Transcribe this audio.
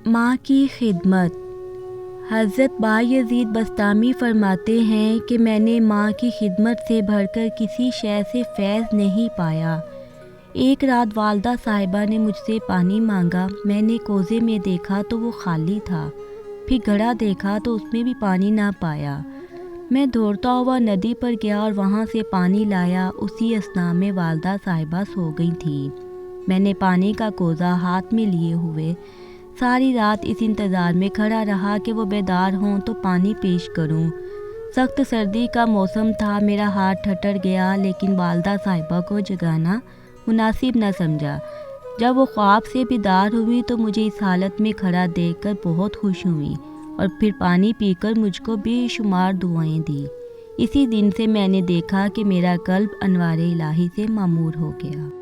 ماں کی خدمت۔ حضرت بایزید بسطامی فرماتے ہیں کہ میں نے ماں کی خدمت سے بڑھ کر کسی شے سے فیض نہیں پایا۔ ایک رات والدہ صاحبہ نے مجھ سے پانی مانگا، میں نے کوزے میں دیکھا تو وہ خالی تھا، پھر گھڑا دیکھا تو اس میں بھی پانی نہ پایا۔ میں دوڑتا ہوا ندی پر گیا اور وہاں سے پانی لایا۔ اسی اثناء میں والدہ صاحبہ سو گئی تھیں۔ میں نے پانی کا کوزہ ہاتھ میں لیے ہوئے ساری رات اس انتظار میں کھڑا رہا کہ وہ بیدار ہوں تو پانی پیش کروں۔ سخت سردی کا موسم تھا، میرا ہاتھ ٹھٹر گیا، لیکن والدہ صاحبہ کو جگانا مناسب نہ سمجھا۔ جب وہ خواب سے بیدار ہوئی تو مجھے اس حالت میں کھڑا دیکھ کر بہت خوش ہوئی اور پھر پانی پی کر مجھ کو بے شمار دعائیں دیں۔ اسی دن سے میں نے دیکھا کہ میرا قلب انوار الہی سے معمور ہو گیا۔